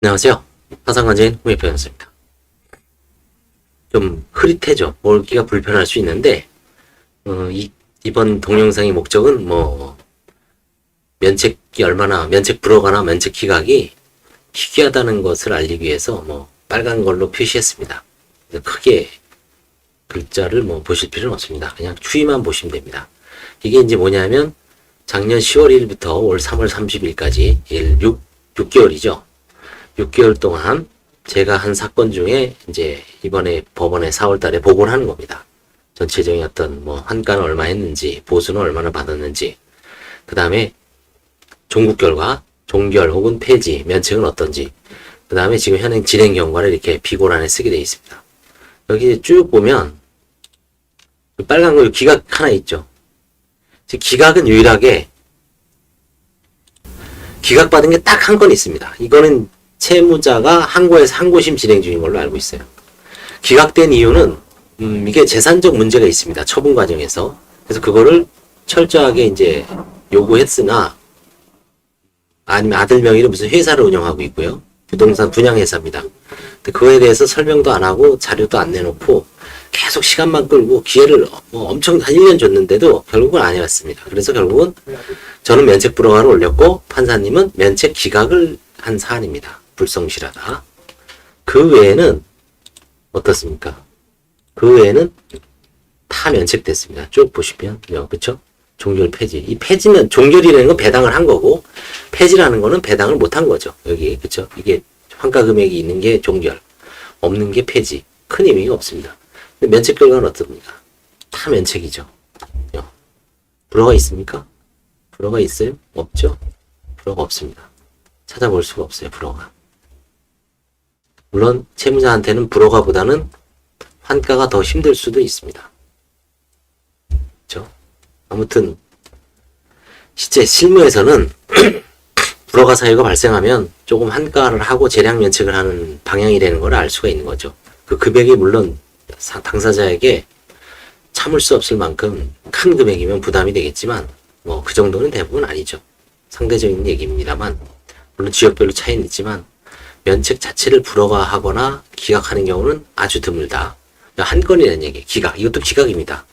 안녕하세요. 화상관제인 홍익표현습니다. 좀 흐릿해져. 보기가 불편할 수 있는데 이번 동영상의 목적은 면책이 얼마나 면책 불허가나 면책 기각이 희귀하다는 것을 알리기 위해서 빨간 걸로 표시했습니다. 크게 글자를 보실 필요는 없습니다. 그냥 추이만 보시면 됩니다. 이게 이제 뭐냐면 작년 10월 1일부터 올 3월 30일까지 6개월이죠. 6개월 동안 제가 한 사건 중에 이제 이번에 법원에 4월 달에 보고를 하는 겁니다. 전체적인 어떤 환가는 얼마 했는지, 보수는 얼마나 받았는지, 그 다음에 종국 결과, 종결 혹은 폐지, 면책은 어떤지, 그 다음에 지금 현행 진행 경과를 이렇게 비고란에 쓰게 되어 있습니다. 여기 쭉 보면 빨간 거 기각 하나 있죠. 기각은 유일하게 기각받은 게 딱 한 건 있습니다. 이거는 채무자가 항고심 진행 중인 걸로 알고 있어요. 기각된 이유는 이게 재산적 문제가 있습니다. 처분 과정에서. 그래서 그거를 철저하게 이제 요구했으나, 아니면 아들 명의로 무슨 회사를 운영하고 있고요. 부동산 분양회사입니다. 근데 그거에 대해서 설명도 안 하고 자료도 안 내놓고 계속 시간만 끌고 기회를 엄청 한 1년 줬는데도 결국은 안 해왔습니다. 그래서 결국은 저는 면책 불허가를 올렸고 판사님은 면책 기각을 한 사안입니다. 불성실하다. 그 외에는 어떻습니까? 그 외에는 다 면책됐습니다. 쭉 보시면, 그쵸? 종결 폐지. 이 폐지는, 종결이라는 건 배당을 한 거고, 폐지라는 거는 배당을 못 한 거죠. 여기, 그쵸? 이게 환가 금액이 있는 게 종결, 없는 게 폐지. 큰 의미가 없습니다. 근데 면책 결과는 어떻습니까? 다 면책이죠. 불허가 있습니까? 불허가 있어요? 없죠? 불허가 없습니다. 찾아볼 수가 없어요, 불허가. 물론 채무자한테는 불허가보다는 환가가 더 힘들 수도 있습니다. 그렇죠? 아무튼 실제 실무에서는 불허가 사유가 발생하면 조금 환가를 하고 재량 면책을 하는 방향이 되는 걸 알 수가 있는 거죠. 그 금액이 물론 당사자에게 참을 수 없을 만큼 큰 금액이면 부담이 되겠지만 그 정도는 대부분 아니죠. 상대적인 얘기입니다만, 물론 지역별로 차이는 있지만 면책 자체를 불허가하거나 기각하는 경우는 아주 드물다. 한 건이라는 얘기. 기각. 이것도 기각입니다.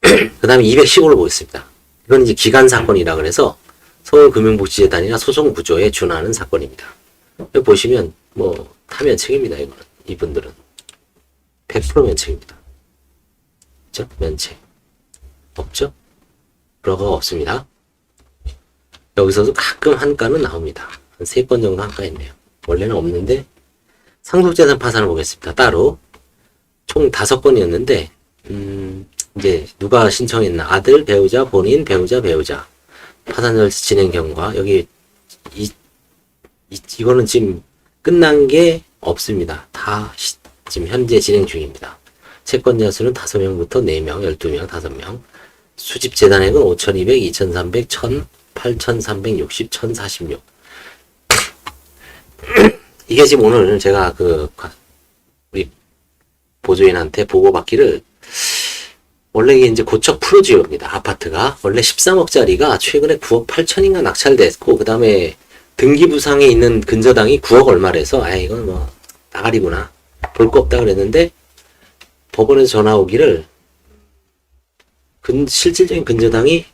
그 다음에 215를 보겠습니다. 이건 이제 기간 사건이라 그래서 서울금융복지재단이나 소송구조에 준하는 사건입니다. 여기 보시면 다 면책입니다. 이거는. 이분들은 100% 면책입니다. 그렇죠? 면책. 없죠? 불허가가 없습니다. 여기서도 가끔 한가는 나옵니다. 한 3건 정도 한가했네요. 원래는 없는데 상속재산 파산을 보겠습니다. 따로 총 5건이었는데 이제 누가 신청했나? 아들, 배우자, 본인, 배우자 파산 절차 진행 경과. 여기 이거는 지금 끝난 게 없습니다. 다 지금 현재 진행 중입니다. 채권자 수는 5명부터 4명, 12명, 5명. 수집 재단액은 5,200, 2,300, 1,000, 8,360, 1,046. 이게 지금 오늘 제가 우리 보조인한테 보고받기를, 원래 이게 이제 고척 프로지오입니다. 아파트가. 원래 13억짜리가 최근에 9억 8천인가 낙찰됐고, 그 다음에 등기부상에 있는 근저당이 9억 얼마래서, 이건 나가리구나. 볼 거 없다 그랬는데, 법원에서 전화 오기를, 실질적인 근저당이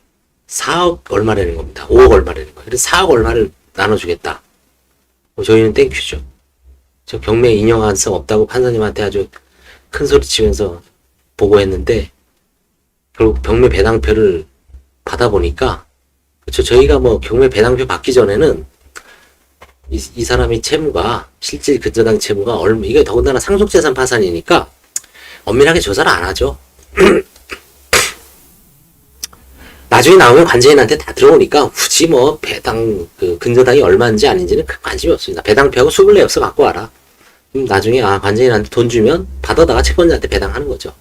4억 얼마라는 겁니다. 5억 얼마라는 거예요. 그래서 4억 얼마를 나눠주겠다. 저희는 땡큐죠. 저 경매 인용 가능성 없다고 판사님한테 아주 큰 소리 치면서 보고했는데, 결국 경매 배당표를 받아보니까, 그쵸, 저희가 경매 배당표 받기 전에는 이 사람이 채무가, 실질 근저당 채무가 이게 더군다나 상속재산 파산이니까 엄밀하게 조사를 안 하죠. 나중에 나오면 관제인한테 다 들어오니까 굳이 배당 근저당이 얼마인지 아닌지는 큰 관심이 없습니다. 배당표하고 수불례 없어 갖고 와라. 나중에 관제인한테 돈 주면 받아다가 채권자한테 배당하는 거죠.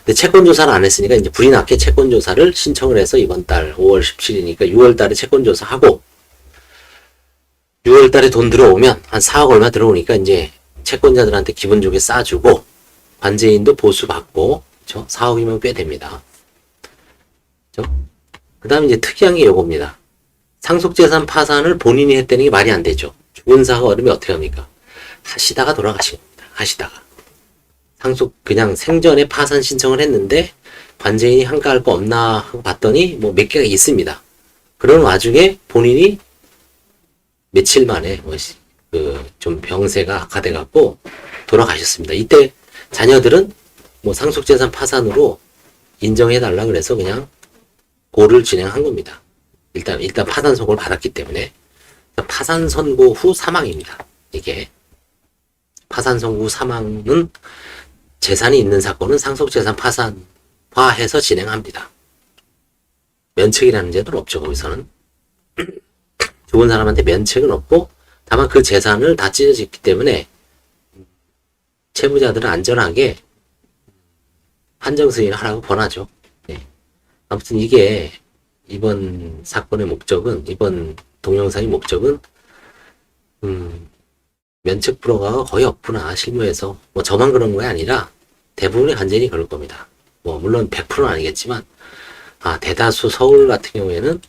근데 채권조사를 안 했으니까 이제 불이 났게 채권조사를 신청을 해서 이번 달 5월 17일이니까 6월 달에 채권조사하고, 6월 달에 돈 들어오면 한 4억 얼마 들어오니까 이제 채권자들한테 기분 좋게 싸주고 관제인도 보수받고, 그쵸? 4억이면 꽤 됩니다. 그 다음에 이제 특이한 게 요겁니다. 상속재산 파산을 본인이 했다는 게 말이 안 되죠. 죽은 사가 어르면 어떻게 합니까? 하시다가 돌아가신 겁니다. 하시다가. 그냥 생전에 파산 신청을 했는데 관제인이 한가할 거 없나 하고 봤더니 뭐 몇 개가 있습니다. 그런 와중에 본인이 며칠 만에 좀 병세가 악화돼 갖고 돌아가셨습니다. 이때 자녀들은 뭐 상속재산 파산으로 인정해달라 그래서 그냥 고를 진행한 겁니다. 일단 파산 선고를 받았기 때문에 파산 선고 후 사망입니다. 이게 파산 선고 후 사망은 재산이 있는 사건은 상속재산 파산화해서 진행합니다. 면책이라는 제도는 없죠. 거기서는 죽은 사람한테 면책은 없고 다만 그 재산을 다 찢어졌기 때문에 채무자들은 안전하게 한정승인을 하라고 권하죠. 네. 아무튼 이게 이번 사건의 목적은, 이번 동영상의 목적은 면책 불허가 거의 없구나, 실무에서. 뭐 저만 그런 게 아니라 대부분의 간제인이 그럴 겁니다. 뭐 물론 100%는 아니겠지만 대다수 서울 같은 경우에는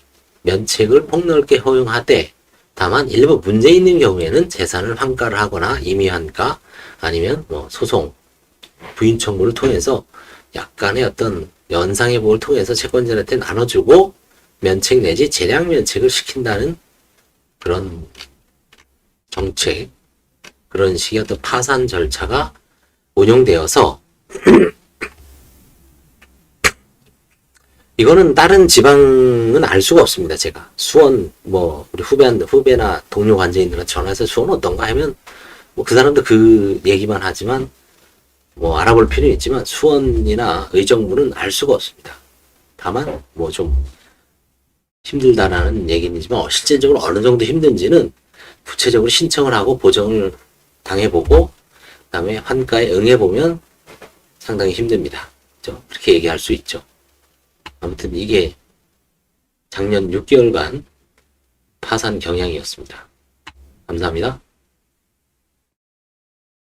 면책을 폭넓게 허용하되 다만 일부 문제 있는 경우에는 재산을 환가를 하거나 임의환가 아니면 뭐 소송, 부인 청구를 통해서 약간의 어떤 연상의 복을 통해서 채권자한테 나눠주고 면책 내지 재량 면책을 시킨다는 그런 정책, 그런 식의 어떤 파산 절차가 운용되어서 이거는 다른 지방은 알 수가 없습니다. 제가 수원 뭐 우리 후배나 동료 관제인들한테 전화해서 수원 어떤가 하면 뭐 그 사람도 그 얘기만 하지만 뭐 알아볼 필요는 있지만 수원이나 의정부는 알 수가 없습니다. 다만 뭐 좀 힘들다라는 얘기이지만 실제적으로 어느 정도 힘든지는 구체적으로 신청을 하고 보정을 당해보고 그 다음에 환가에 응해보면 상당히 힘듭니다. 그렇죠? 그렇게 얘기할 수 있죠. 아무튼 이게 작년 6개월간 파산 경향이었습니다. 감사합니다.